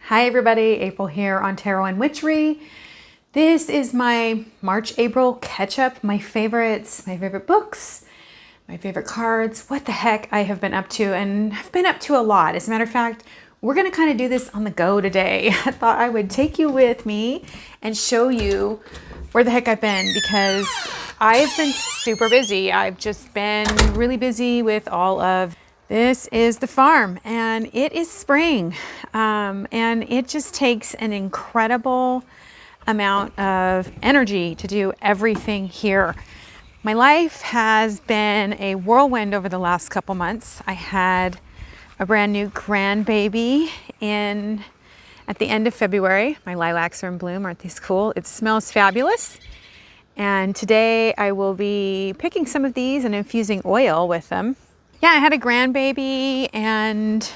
Hi everybody, April here on Tarot and Witchery. This is my March-April catch-up, my favorites, my favorite books, my favorite cards, what the heck I have been up to, and I've been up to a lot. As a matter of fact, we're going to kind of do this on the go today. I thought I would take you with me and show you where the heck I've been because I've been super busy. I've just been really busy with all of this is the farm, and it is spring, and it just takes an incredible amount of energy to do everything here. My life has been a whirlwind over the last couple months. I had a brand new grandbaby at the end of February. My lilacs are in bloom. Aren't these cool? It smells fabulous. And today I will be picking some of these and infusing oil with them. Yeah, I had a grandbaby, and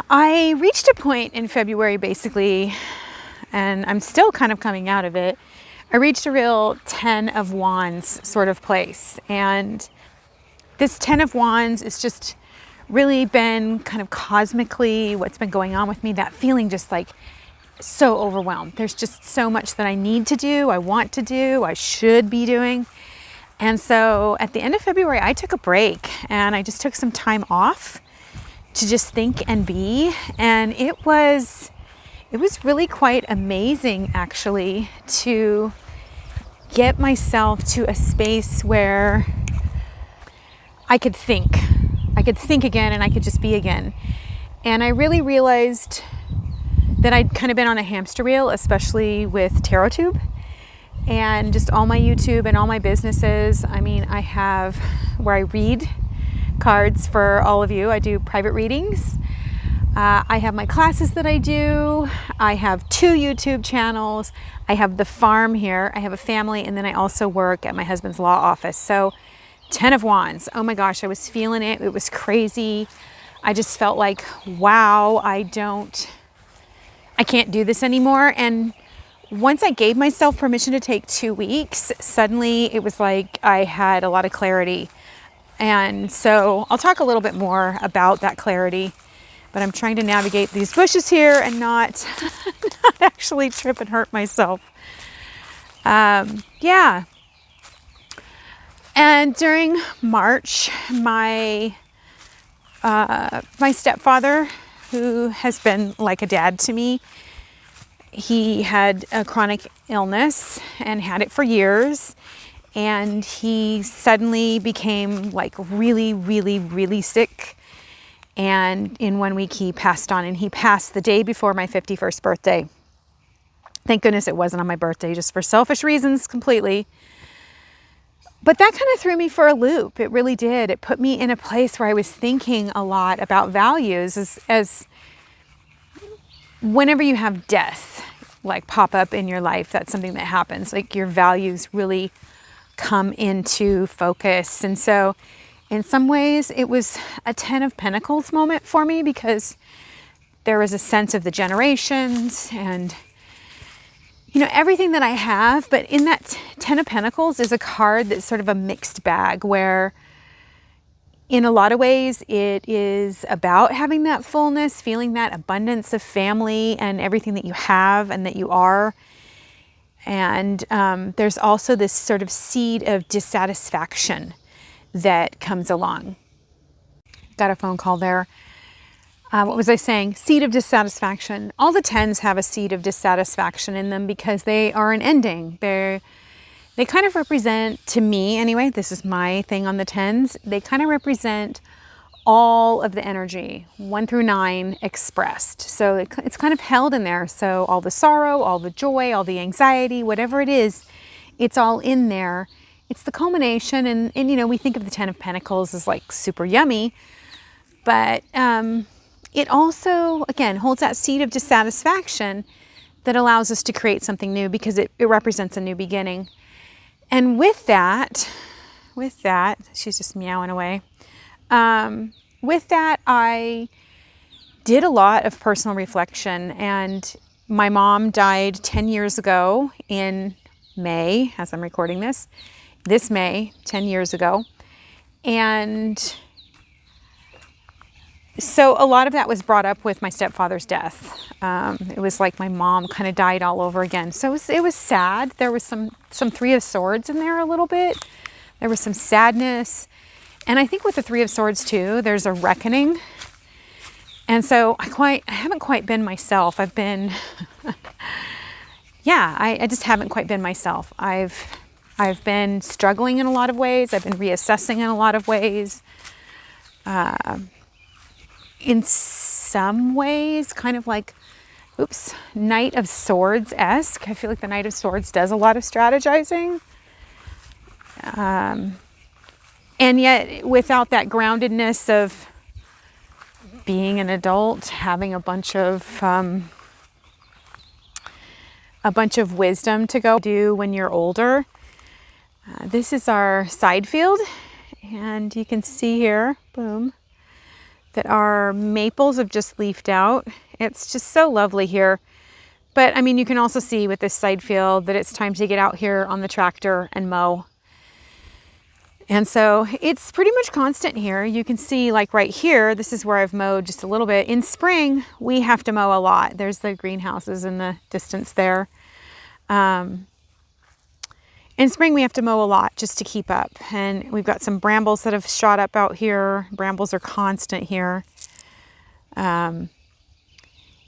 I reached a point in February basically, and I'm still kind of coming out of it. I reached a real 10 of Wands sort of place, and this 10 of Wands has just really been kind of cosmically what's been going on with me, that feeling just like so overwhelmed. There's just so much that I need to do, I want to do, I should be doing. And so at the end of February, I took a break and I just took some time off to just think and be. And it was really quite amazing actually to get myself to a space where I could think again, and I could just be again. And I really realized that I'd kind of been on a hamster wheel, especially with TarotTube. And just all my YouTube and all my businesses. I mean, I have where I read cards for all of you. I do private readings. I have my classes that I do. I have 2 YouTube channels. I have the farm here. I have a family, and then I also work at my husband's law office. So 10 of Wands. Oh my gosh, I was feeling it. It was crazy. I just felt like, wow, I can't do this anymore. And once I gave myself permission to take 2 weeks, suddenly it was like I had a lot of clarity. And so I'll talk a little bit more about that clarity, but I'm trying to navigate these bushes here and not actually trip and hurt myself. Yeah. And during March, my stepfather, who has been like a dad to me, he had a chronic illness and had it for years, and he suddenly became like really, really, really sick. And in 1 week he passed on, and he passed the day before my 51st birthday. Thank goodness it wasn't on my birthday, just for selfish reasons completely. But that kind of threw me for a loop. It really did. It put me in a place where I was thinking a lot about values as whenever you have death like pop up in your life, that's something that happens. Like your values really come into focus. And so in some ways it was a 10 of Pentacles moment for me, because there was a sense of the generations and, you know, everything that I have. But in that 10 of Pentacles is a card that's sort of a mixed bag, where in a lot of ways, it is about having that fullness, feeling that abundance of family and everything that you have and that you are. And there's also this sort of seed of dissatisfaction that comes along. Got a phone call there. What was I saying? Seed of dissatisfaction. All the 10s have a seed of dissatisfaction in them because they are an ending. They kind of represent, to me anyway, this is my thing on the 10s, they kind of represent all of the energy, 1 through 9 expressed. So it's kind of held in there. So all the sorrow, all the joy, all the anxiety, whatever it is, it's all in there. It's the culmination. And you know, we think of the 10 of Pentacles as like super yummy, but it also, again, holds that seed of dissatisfaction that allows us to create something new, because it represents a new beginning. And with that, she's just meowing away. With that, I did a lot of personal reflection, and my mom died 10 years ago in May, as I'm recording this May, 10 years ago. And So a lot of that was brought up with my stepfather's death. It was like my mom kind of died all over again. So it was sad. There was some Three of Swords in there a little bit. There was some sadness. And I think with the Three of Swords too, there's a reckoning. And so I haven't quite been myself. I've been, yeah, I just haven't quite been myself. I've been struggling in a lot of ways. I've been reassessing in a lot of ways. In some ways, kind of like, Knight of Swords-esque. I feel like the Knight of Swords does a lot of strategizing. And yet, without that groundedness of being an adult, having a bunch of wisdom to go do when you're older. This is our side field, and you can see here, boom, that our maples have just leafed out. It's just so lovely here. But I mean, you can also see with this side field that it's time to get out here on the tractor and mow. And so it's pretty much constant here. You can see like right here, this is where I've mowed just a little bit. In spring, we have to mow a lot. There's the greenhouses in the distance there. In spring, we have to mow a lot just to keep up. And we've got some brambles that have shot up out here. Brambles are constant here.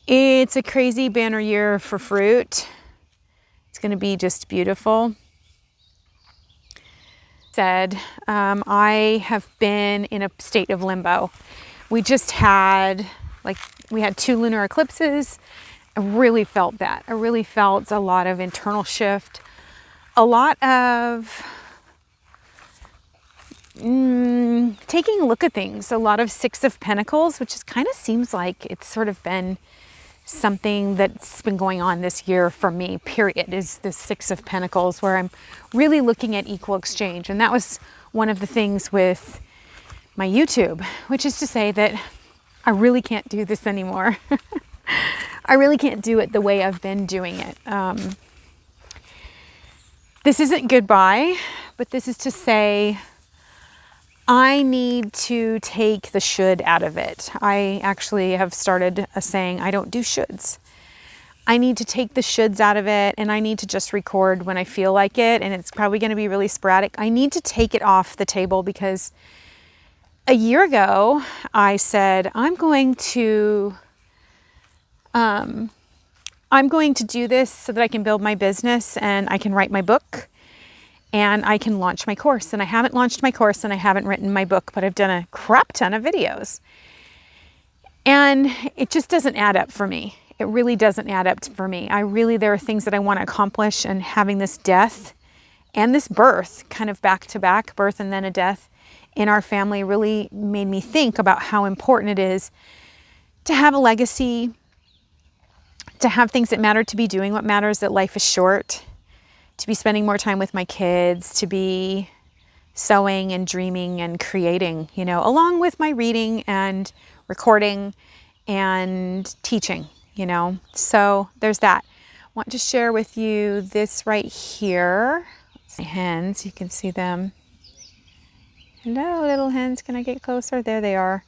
It's a crazy banner year for fruit. It's going to be just beautiful. I have been in a state of limbo. We had 2 lunar eclipses. I really felt that. I really felt a lot of internal shift. A lot of taking a look at things. A lot of Six of Pentacles, which just kind of seems like it's sort of been something that's been going on this year for me, period, is the Six of Pentacles, where I'm really looking at equal exchange. And that was one of the things with my YouTube, which is to say that I really can't do this anymore. I really can't do it the way I've been doing it. This isn't goodbye, but this is to say I need to take the should out of it. I actually have started a saying, I don't do shoulds. I need to take the shoulds out of it, and I need to just record when I feel like it, and it's probably going to be really sporadic. I need to take it off the table because a year ago I said, I'm going to do this so that I can build my business and I can write my book and I can launch my course. And I haven't launched my course and I haven't written my book, but I've done a crap ton of videos. And it just doesn't add up for me. It really doesn't add up for me. There are things that I want to accomplish, and having this death and this birth kind of back to back, birth and then a death in our family, really made me think about how important it is to have a legacy, to have things that matter, to be doing what matters, that life is short, to be spending more time with my kids, to be sewing and dreaming and creating, along with my reading and recording and teaching, So there's that. I want to share with you this right here. My hens, you can see them. Hello, little hens. Can I get closer? There they are.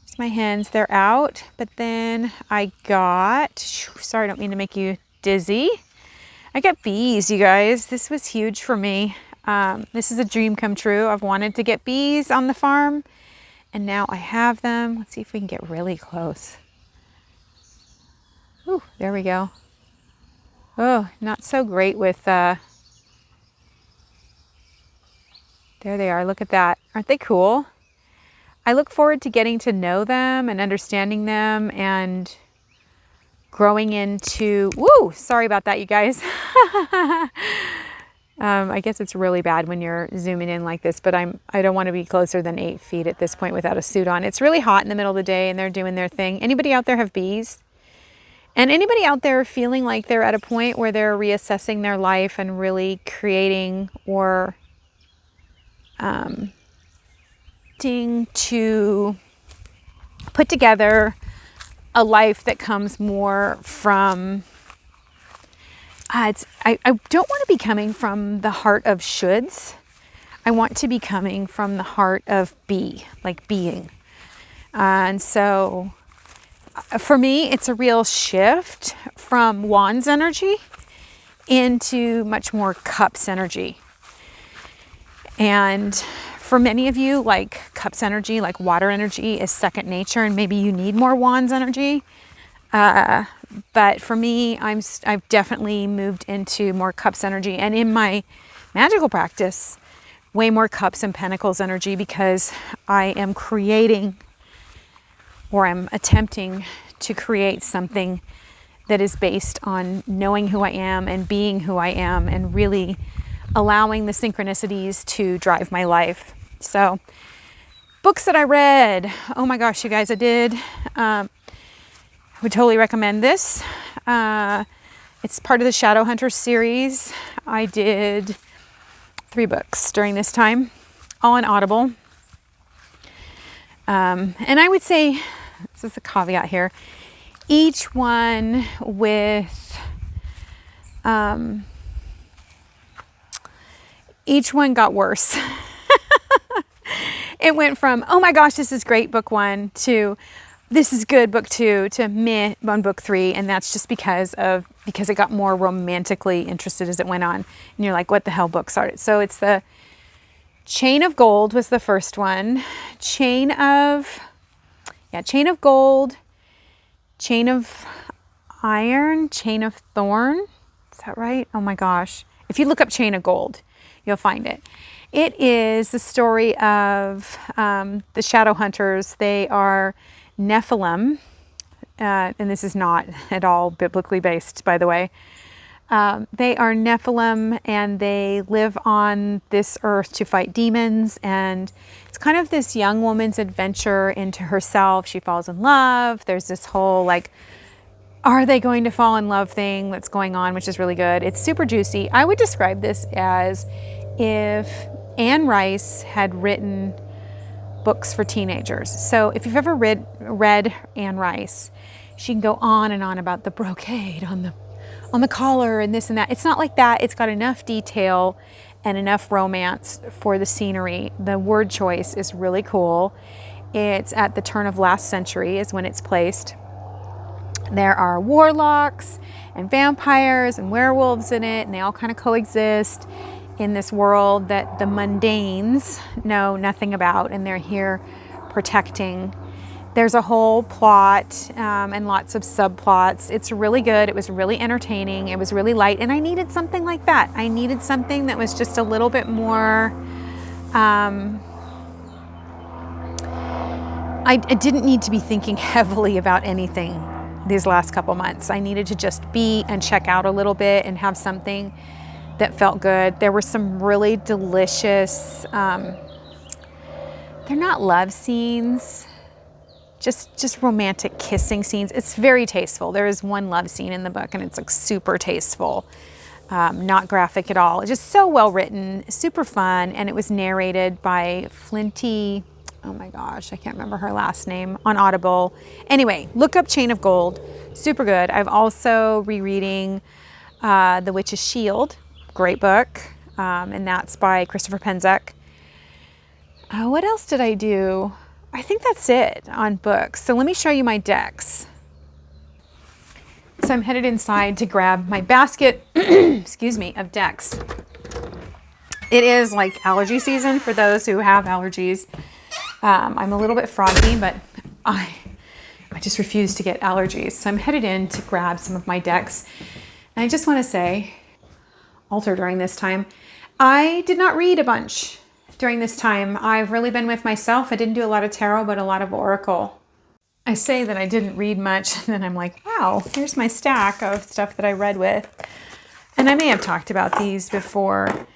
There's my hens. They're out. But then I got, sorry, I don't mean to make you dizzy. I got bees, you guys. This was huge for me. This is a dream come true. I've wanted to get bees on the farm, and now I have them. Let's see if we can get really close. Ooh, there we go. Oh, not so great with, there they are. Look at that. Aren't they cool? I look forward to getting to know them and understanding them and growing into, woo, sorry about that, you guys. I guess it's really bad when you're zooming in like this, but I don't want to be closer than 8 feet at this point without a suit on. It's really hot in the middle of the day and they're doing their thing. Anybody out there have bees? And anybody out there feeling like they're at a point where they're reassessing their life and really creating or to put together a life that comes more from, I don't want to be coming from the heart of shoulds. I want to be coming from the heart of be, like being. And so for me, it's a real shift from wands energy into much more cups energy. And for many of you, like cups energy, like water energy is second nature, and maybe you need more wands energy. But for me, I've definitely moved into more cups energy, and in my magical practice, way more cups and pentacles energy, because I am creating, or I'm attempting to create something that is based on knowing who I am and being who I am and really allowing the synchronicities to drive my life. So, books that I read, oh my gosh, you guys, I did. I would totally recommend this. It's part of the Shadow Hunters series. I did 3 books during this time, all on Audible. And I would say, this is a caveat here, each one with, each one got worse. It went from, oh my gosh, this is great, book 1, to this is good, book 2, to meh on book 3. And that's just because it got more romantically interested as it went on. And you're like, what the hell books are it? So it's the Chain of Gold was the first one. Chain of Gold, Chain of Iron, Chain of Thorn. Is that right? Oh my gosh. If you look up Chain of Gold, you'll find it. It is the story of the Shadow Hunters. They are Nephilim, and this is not at all biblically based, by the way. They are Nephilim, and they live on this earth to fight demons, and it's kind of this young woman's adventure into herself. She falls in love. There's this whole like, are they going to fall in love thing that's going on, which is really good. It's super juicy. I would describe this as if Anne Rice had written books for teenagers. So if you've ever read Anne Rice, she can go on and on about the brocade on the collar and this and that. It's not like that. It's got enough detail and enough romance for the scenery. The word choice is really cool. It's at the turn of last century is when it's placed. There are warlocks and vampires and werewolves in it, and they all kind of coexist in this world that the mundanes know nothing about, and they're here protecting. There's a whole plot and lots of subplots. It's really good. It was really entertaining. It was really light, and I needed something like that. I needed something that was just a little bit more, I didn't need to be thinking heavily about anything these last couple months. I needed to just be and check out a little bit and have something that felt good. There were some really delicious, they're not love scenes, just romantic kissing scenes. It's very tasteful. There is one love scene in the book, and it's like super tasteful, not graphic at all. Just so well written, super fun, and it was narrated by Flinty, oh my gosh, I can't remember her last name, on Audible. Anyway, look up Chain of Gold, super good. I've also rereading The Witch's Shield, great book, and that's by Christopher Penczak. What else did I do? I think that's it on books. So let me show you my decks. So I'm headed inside to grab my basket, excuse me, of decks. It is like allergy season for those who have allergies. I'm a little bit froggy, but I just refuse to get allergies. So I'm headed in to grab some of my decks. And I just want to say, alter during this time, I did not read a bunch during this time. I've really been with myself. I didn't do a lot of tarot, but a lot of oracle. I say that I didn't read much, and then I'm like, wow, here's my stack of stuff that I read with. And I may have talked about these before.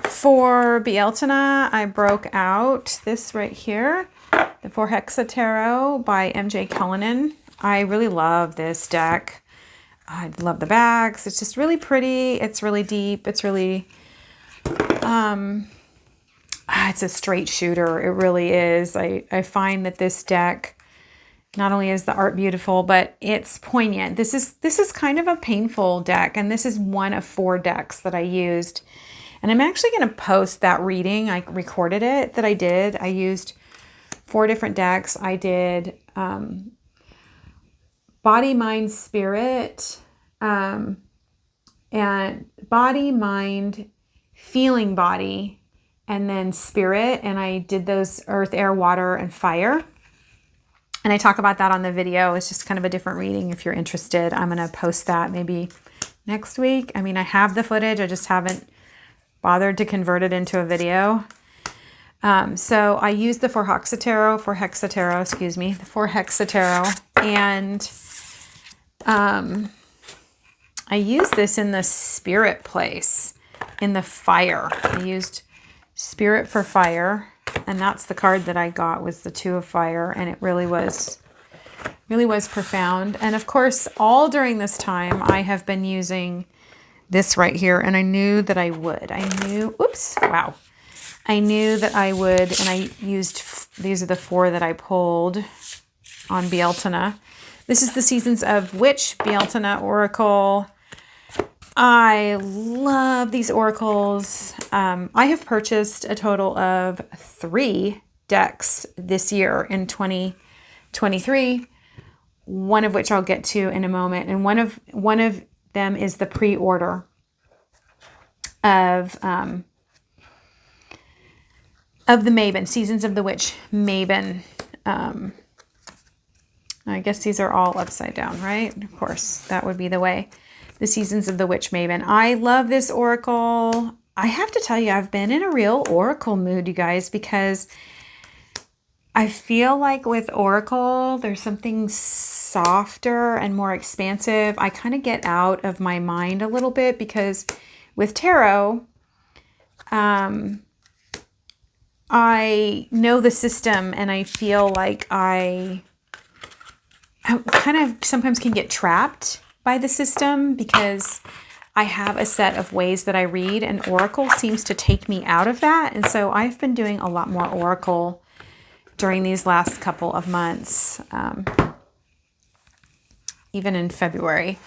For Beeltana, I broke out this right here, the 4 Hexa Tarot by MJ Cullinan. I really love this deck. I love the backs. It's just really pretty. It's really deep. It's really, it's a straight shooter. It really is. I find that this deck, not only is the art beautiful, but it's poignant. This is kind of a painful deck, and this is one of 4 decks that I used. And I'm actually going to post that reading. I recorded it that I did. I used 4 different decks. I did body, mind, spirit, and body, mind, feeling body, and then spirit. And I did those earth, air, water, and fire. And I talk about that on the video. It's just kind of a different reading if you're interested. I'm going to post that maybe next week. I mean, I have the footage. I just haven't bothered to convert it into a video. So I used the 4 hexatarot, excuse me, the 4 hexatarot. And I used this in the spirit place, in the fire. I used spirit for fire. And that's the card that I got, was the 2 of fire. And it really was profound. And of course, all during this time, I have been using this right here. And I knew that I would. I knew that I would. And I used, these are the 4 that I pulled on Bealtaine. This is the Seasons of Witch Bealtaine Oracle. I love these oracles. I have purchased a total of 3 decks this year in 2023, one of which I'll get to in a moment. And one of them is the pre-order of the Maven, Seasons of the Witch Maven. I guess these are all upside down, right? Of course, that would be the way. The Seasons of the Witch Maven. I love this oracle. I have to tell you, I've been in a real oracle mood, you guys, because I feel like with oracle, there's something softer and more expansive. I kind of get out of my mind a little bit, because with tarot, I know the system, and I feel like I kind of sometimes can get trapped by the system, because I have a set of ways that I read, and oracle seems to take me out of that. And so I've been doing a lot more oracle during these last couple of months, even in February.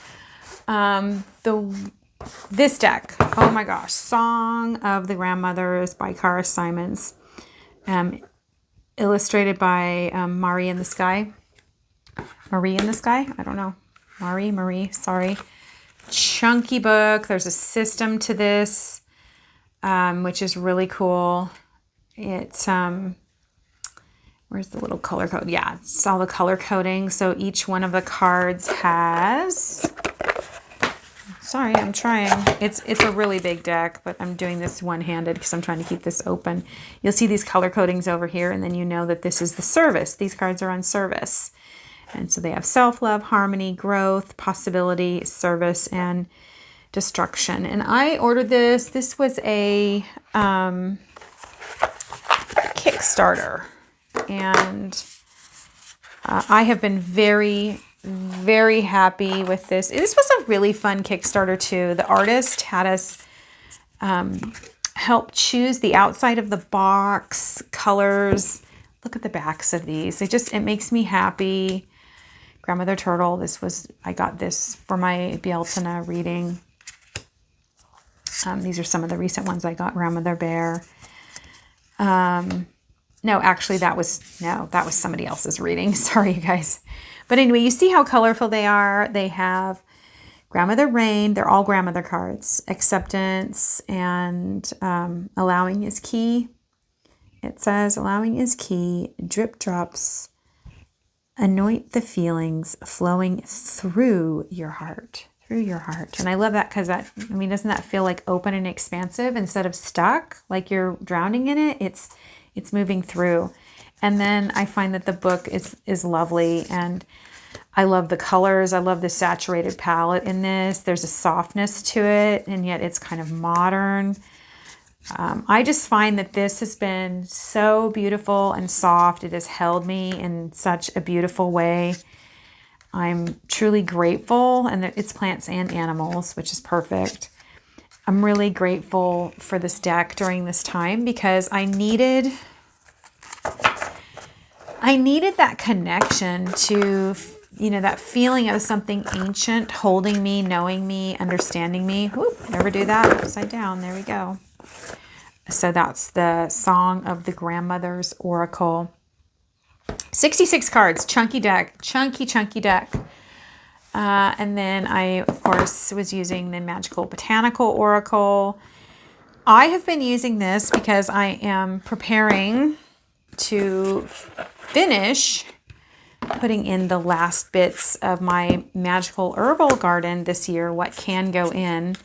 This deck, oh my gosh, Song of the Grandmothers by Cara Simons, illustrated by Marie in the Sky. I don't know. Marie, sorry. Chunky book. There's a system to this, which is really cool. It's, where's the little color code? Yeah, it's all the color coding. So each one of the cards has, sorry, I'm trying. It's a really big deck, but I'm doing this one-handed because I'm trying to keep this open. You'll see these color codings over here, and then you know that this is the service. These cards are on service. And so they have self-love, harmony, growth, possibility, service, and destruction. And I ordered this. This was a Kickstarter. And I have been very, very happy with this. This was a really fun Kickstarter too. The artist had us help choose the outside of the box, colors. Look at the backs of these. It makes me happy. Grandmother Turtle. I got this for my Bealtaine reading. These are some of the recent ones I got. Grandmother Bear. No, actually that was somebody else's reading. Sorry, you guys. But anyway, you see how colorful they are. They have Grandmother Rain. They're all grandmother cards. Acceptance and allowing is key. It says allowing is key. Drip drops. Anoint the feelings flowing through your heart. And I love that because doesn't that feel like open and expansive instead of stuck, like you're drowning in it? It's moving through. And then I find that the book is lovely, and I love the colors. I love the saturated palette in this. There's a softness to it, and yet it's kind of modern. I just find that this has been so beautiful and soft. It has held me in such a beautiful way. I'm truly grateful, and it's plants and animals, which is perfect. I'm really grateful for this deck during this time because I needed that connection to, that feeling of something ancient holding me, knowing me, understanding me. Whoop, never do that upside down. There we go. So that's the Song of the Grandmother's Oracle. 66 cards, chunky deck, chunky deck. And then I, of course, was using the Magical Botanical Oracle. I have been using this because I am preparing to finish putting in the last bits of my magical herbal garden this year, what can go in.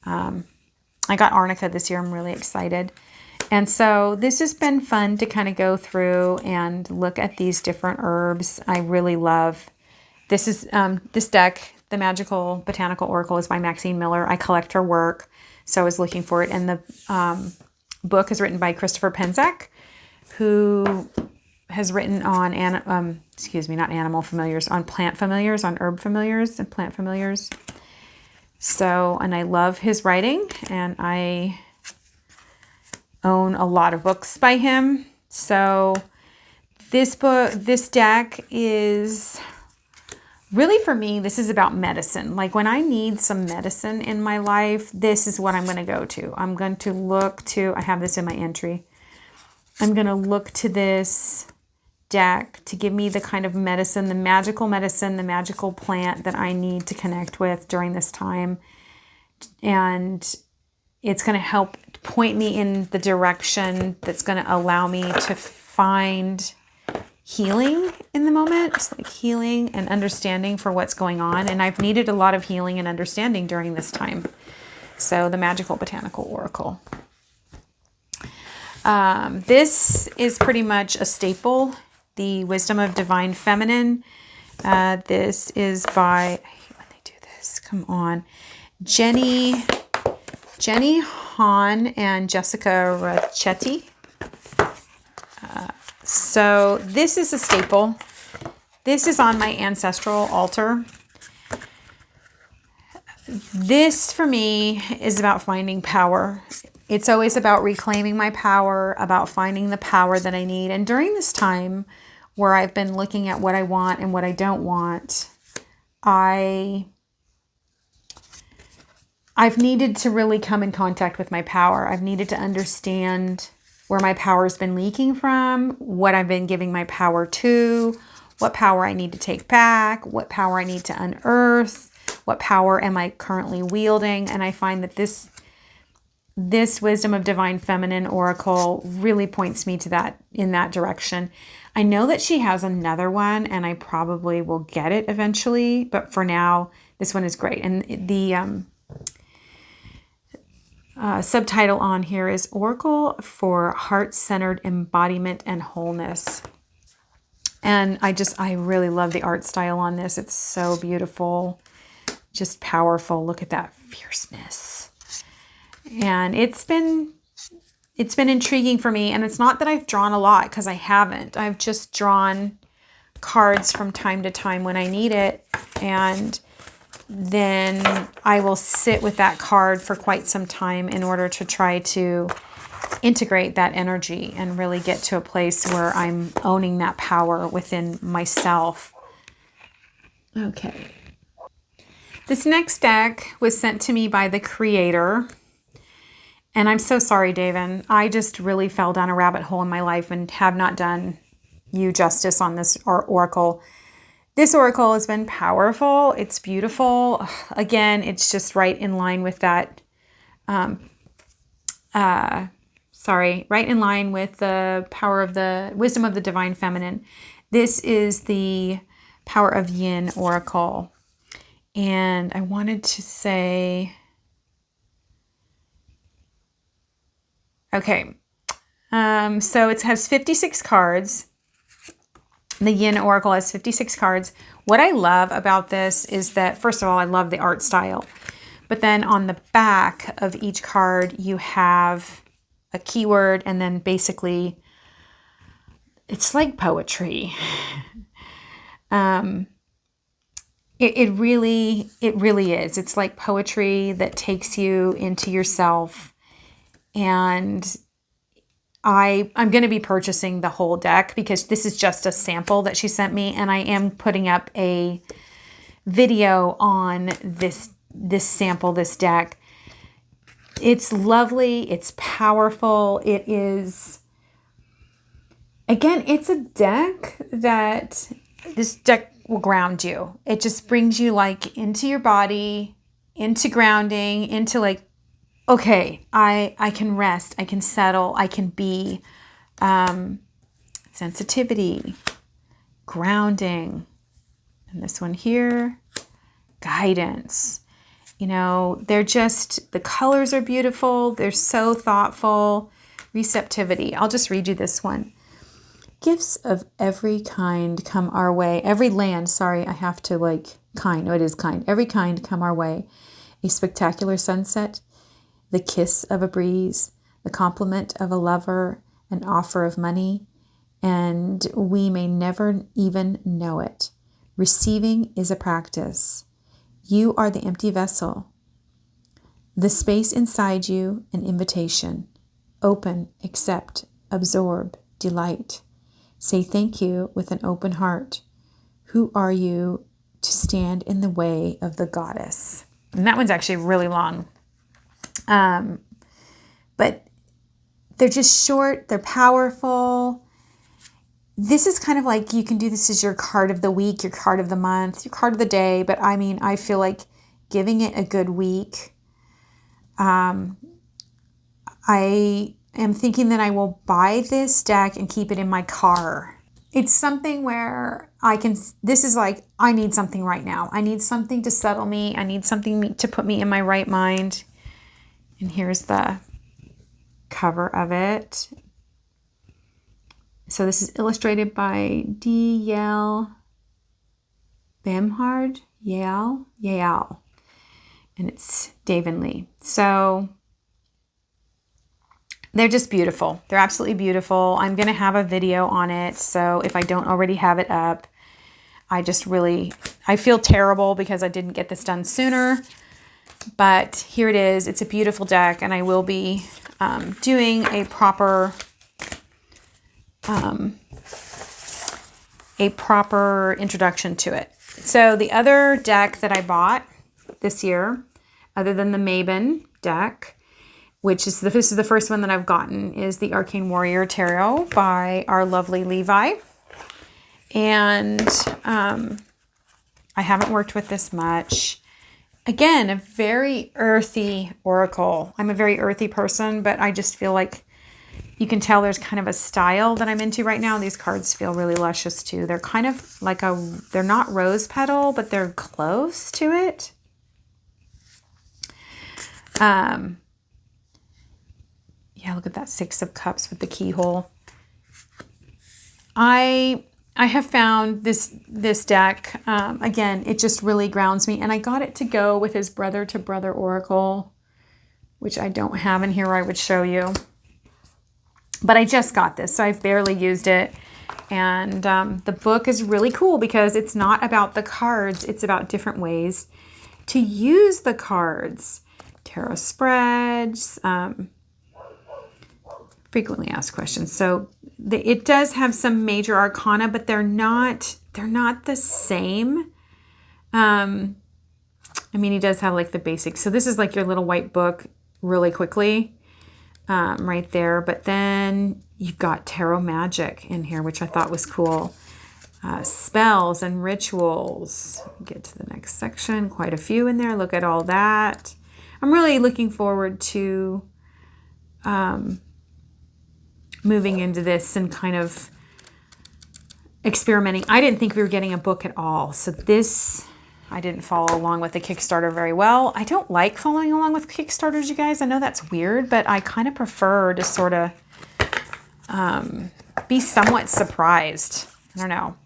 I got arnica this year. I'm really excited. And so this has been fun to kind of go through and look at these different herbs. I really love this. Is this deck, the Magical Botanical Oracle, is by Maxine Miller. I collect her work, so I was looking for it. And the book is written by Christopher Penczak, who has written on not animal familiars, on plant familiars, on herb familiars and plant familiars. So, and I love his writing, and I own a lot of books by him. So this deck is really, for me, this is about medicine. Like when I need some medicine in my life, this is what I'm going to go to. I'm going to look to, I have this in my entry. I'm going to look to this deck to give me the kind of medicine, the magical plant that I need to connect with during this time. And it's going to help point me in the direction that's going to allow me to find healing in the moment, like healing and understanding for what's going on. And I've needed a lot of healing and understanding during this time. So the Magical Botanical Oracle. This is pretty much a staple. The Wisdom of Divine Feminine. This is by, I hate when they do this, come on, Jenny Hahn and Jessica Racchetti. So this is a staple. This is on my ancestral altar. This, for me, is about finding power. It's always about reclaiming my power, about finding the power that I need. And during this time where I've been looking at what I want and what I don't want, I've needed to really come in contact with my power. I've needed to understand where my power has been leaking from, what I've been giving my power to, what power I need to take back, what power I need to unearth, what power am I currently wielding. And I find that this Wisdom of Divine Feminine Oracle really points me to that, in that direction. I know that she has another one, and I probably will get it eventually, but for now, this one is great. And the subtitle on here is Oracle for Heart-Centered Embodiment and Wholeness. And I really love the art style on this. It's so beautiful, just powerful. Look at that fierceness. And it's been intriguing for me. And it's not that I've drawn a lot, because I haven't. I've just drawn cards from time to time when I need it. And then I will sit with that card for quite some time in order to try to integrate that energy and really get to a place where I'm owning that power within myself. Okay. This next deck was sent to me by the creator. And I'm so sorry, David. I just really fell down a rabbit hole in my life and have not done you justice on this oracle. This oracle has been powerful. It's beautiful. Again, it's just right in line with that. Right in line with the power of the Wisdom of the Divine Feminine. This is the Power of Yin Oracle. And I wanted to say, okay, so it has 56 cards. The Yin Oracle has 56 cards. What I love about this is that, first of all, I love the art style. But then on the back of each card, you have a keyword, and then basically it's like poetry. It really is. It's like poetry that takes you into yourself. And I'm going to be purchasing the whole deck, because this is just a sample that she sent me, and I am putting up a video on this sample, this deck. It's lovely. It's powerful. It is, again, it's a deck that this deck will ground you. It just brings you like into your body, into grounding, into like, okay, I can rest, I can settle, I can be, sensitivity, grounding. And this one here, guidance. You know, they're just, the colors are beautiful. They're so thoughtful. Receptivity. I'll just read you this one. Gifts of every kind come our way. Every land, sorry, I have to like kind. No, it is kind. Every kind come our way. A spectacular sunset, the kiss of a breeze, the compliment of a lover, an offer of money, and we may never even know it. Receiving is a practice. You are the empty vessel. The space inside you, an invitation. Open, accept, absorb, delight. Say thank you with an open heart. Who are you to stand in the way of the goddess? And that one's actually really long. But they're just short, they're powerful. This is kind of like, you can do this as your card of the week, your card of the month, your card of the day. But I mean, I feel like giving it a good week. I am thinking that I will buy this deck and keep it in my car. It's something where I can, this is like, I need something right now. I need something to settle me. I need something to put me in my right mind. And here's the cover of it. So this is illustrated by D.L. Bemhard, Yale, and it's David Lee. So they're just beautiful. They're absolutely beautiful. I'm going to have a video on it. So if I don't already have it up, I feel terrible because I didn't get this done sooner. But here it is. It's a beautiful deck, and I will be doing a proper introduction to it. So the other deck that I bought this year, other than the Mabon deck, which is this is the first one that I've gotten, is the Arcane Warrior Tarot by our lovely Levi. And I haven't worked with this much. Again, a very earthy oracle. I'm a very earthy person, but I just feel like you can tell there's kind of a style that I'm into right now. These cards feel really luscious too. They're kind of like they're not rose petal, but they're close to it. Yeah, look at that Six of Cups with the keyhole. I have found this deck, again, it just really grounds me. And I got it to go with his Brother to Brother Oracle, which I don't have in here, I would show you. But I just got this, so I've barely used it. And the book is really cool because it's not about the cards. It's about different ways to use the cards. Tarot spreads, frequently asked questions. So it does have some major arcana, but they're not the same. I mean, he does have like the basics. So this is like your little white book really quickly, right there. But then you've got tarot magic in here, which I thought was cool. Spells and rituals. Get to the next section. Quite a few in there. Look at all that. I'm really looking forward to moving into this and kind of experimenting. I didn't think we were getting a book at all. So this, I didn't follow along with the Kickstarter very well. I don't like following along with Kickstarters, you guys. I know that's weird, but I kind of prefer to sort of be somewhat surprised. I don't know.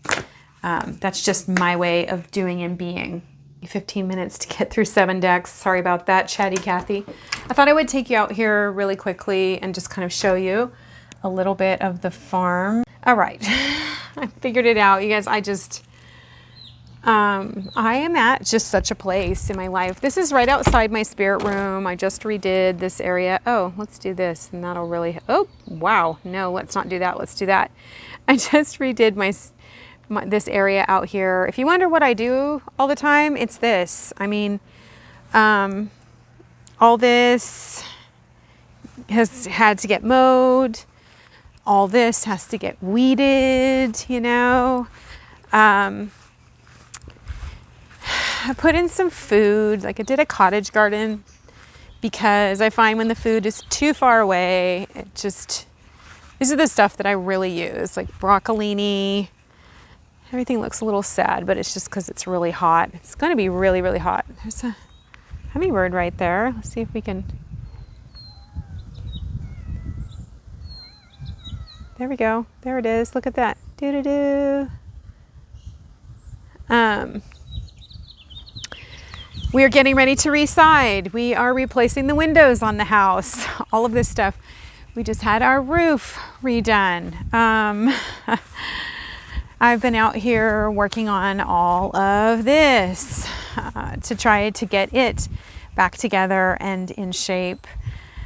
That's just my way of doing and being. 15 minutes to get through 7 decks. Sorry about that, Chatty Cathy. I thought I would take you out here really quickly and just kind of show you a little bit of the farm. All right, I figured it out. You guys, I am at just such a place in my life. This is right outside my spirit room. I just redid this area. Oh, let's do this and that'll really, oh, wow. No, let's not do that. Let's do that. I just redid this area out here. If you wonder what I do all the time, it's this. I mean, all this, has had to get mowed. All this has to get weeded, you know. I put in some food, like I did a cottage garden, because I find when the food is too far away, these are the stuff that I really use, like broccolini. Everything looks a little sad, but it's just because it's really hot. It's going to be really, really hot. There's a hummingbird right there. Let's see if we can. There we go. There it is. Look at that. Doo-doo-doo. We are getting ready to reside. We are replacing the windows on the house. All of this stuff. We just had our roof redone. I've been out here working on all of this to try to get it back together and in shape.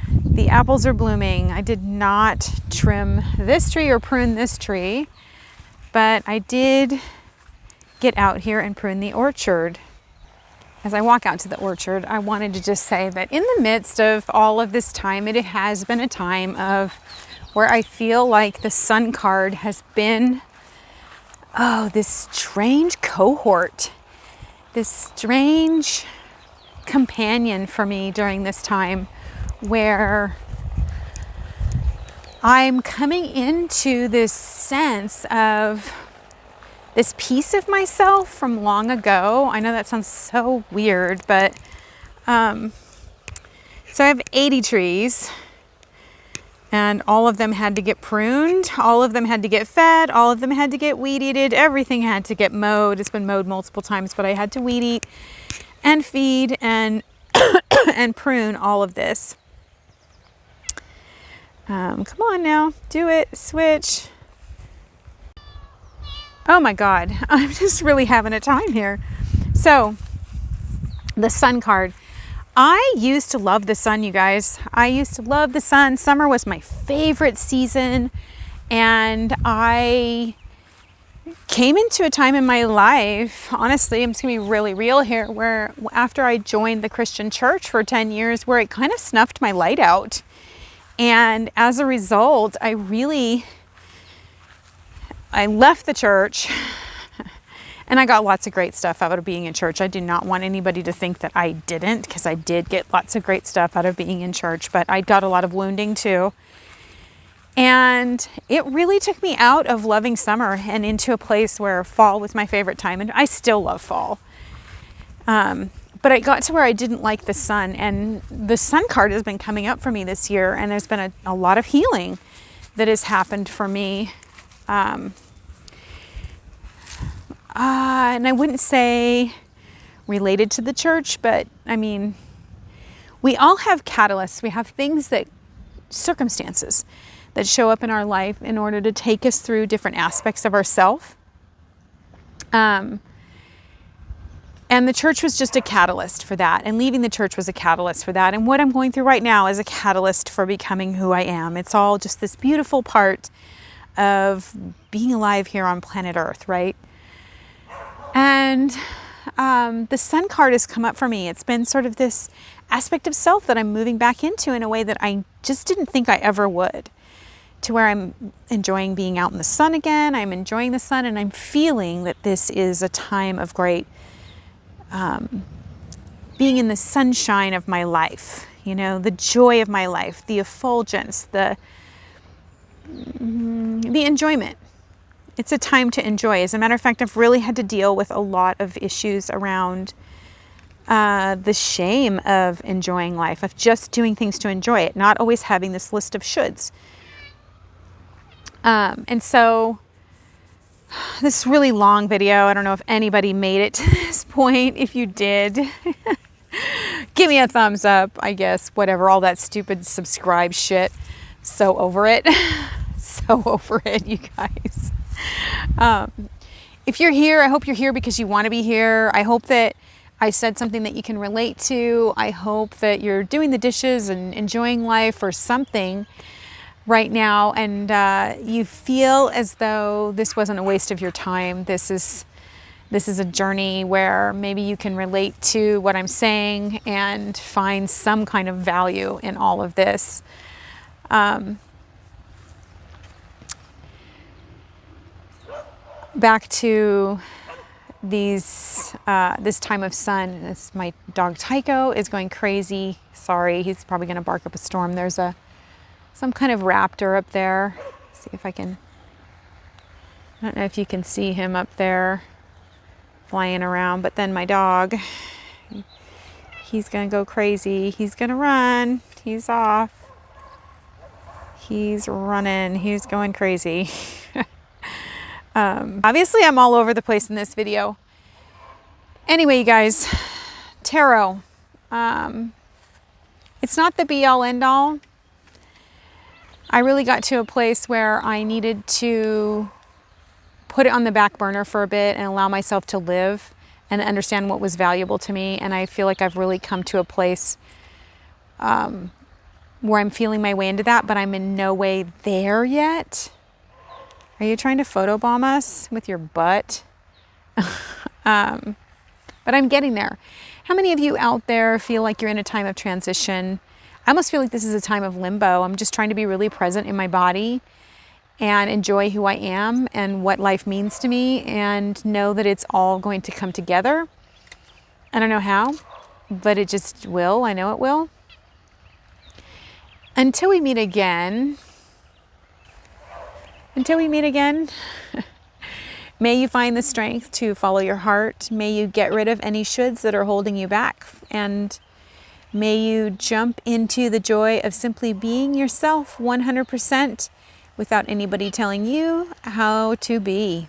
The apples are blooming. I did not trim this tree or prune this tree, but I did get out here and prune the orchard. As I walk out to the orchard, I wanted to just say that in the midst of all of this time, it has been a time of where I feel like the sun card has been, this strange cohort, this strange companion for me during this time, where I'm coming into this sense of this piece of myself from long ago. I know that sounds so weird, but so I have 80 trees, and all of them had to get pruned, all of them had to get fed, all of them had to get weed eated, everything had to get mowed. It's been mowed multiple times, but I had to weed eat and feed and and prune all of this. Come on now, do it, switch. Oh my God, I'm just really having a time here. So, the sun card. I used to love the sun, you guys. I used to love the sun. Summer was my favorite season. And I came into a time in my life, honestly, I'm just gonna be really real here, where after I joined the Christian church for 10 years, where it kind of snuffed my light out. And as a result, I left the church and I got lots of great stuff out of being in church. I do not want anybody to think that I didn't, because I did get lots of great stuff out of being in church, but I got a lot of wounding too. And it really took me out of loving summer and into a place where fall was my favorite time. And I still love fall. But I got to where I didn't like the sun, and the sun card has been coming up for me this year, and there's been a lot of healing that has happened for me. And I wouldn't say related to the church, but I mean, we all have catalysts. We have circumstances that show up in our life in order to take us through different aspects of ourselves. And the church was just a catalyst for that. And leaving the church was a catalyst for that. And what I'm going through right now is a catalyst for becoming who I am. It's all just this beautiful part of being alive here on planet Earth, right? And the sun card has come up for me. It's been sort of this aspect of self that I'm moving back into in a way that I just didn't think I ever would. To where I'm enjoying being out in the sun again. I'm enjoying the sun, and I'm feeling that this is a time of great being in the sunshine of my life, you know, the joy of my life, the effulgence, the enjoyment. It's a time to enjoy. As a matter of fact, I've really had to deal with a lot of issues around the shame of enjoying life, of just doing things to enjoy it, not always having this list of shoulds. And so this really long video, I don't know if anybody made it to this point. If you did, give me a thumbs up, I guess, whatever, all that stupid subscribe shit. So over it. So over it, you guys. If you're here, I hope you're here because you want to be here. I hope that I said something that you can relate to. I hope that you're doing the dishes and enjoying life or something right now, and you feel as though this wasn't a waste of your time. This is a journey where maybe you can relate to what I'm saying and find some kind of value in all of this. Back to this time of sun. My dog Tycho is going crazy. Sorry, he's probably going to bark up a storm. There's some kind of raptor up there. Let's see if I don't know if you can see him up there flying around, but then my dog, he's going to go crazy. He's going to run. He's off. He's running. He's going crazy. Obviously, I'm all over the place in this video. Anyway, you guys, tarot. It's not the be-all, end-all. I really got to a place where I needed to put it on the back burner for a bit and allow myself to live and understand what was valuable to me. And I feel like I've really come to a place where I'm feeling my way into that, but I'm in no way there yet. Are you trying to photobomb us with your butt? But I'm getting there. How many of you out there feel like you're in a time of transition? I almost feel like this is a time of limbo. I'm just trying to be really present in my body and enjoy who I am and what life means to me and know that it's all going to come together. I don't know how, but it just will. I know it will. Until we meet again, may you find the strength to follow your heart. May you get rid of any shoulds that are holding you back. And may you jump into the joy of simply being yourself 100% without anybody telling you how to be.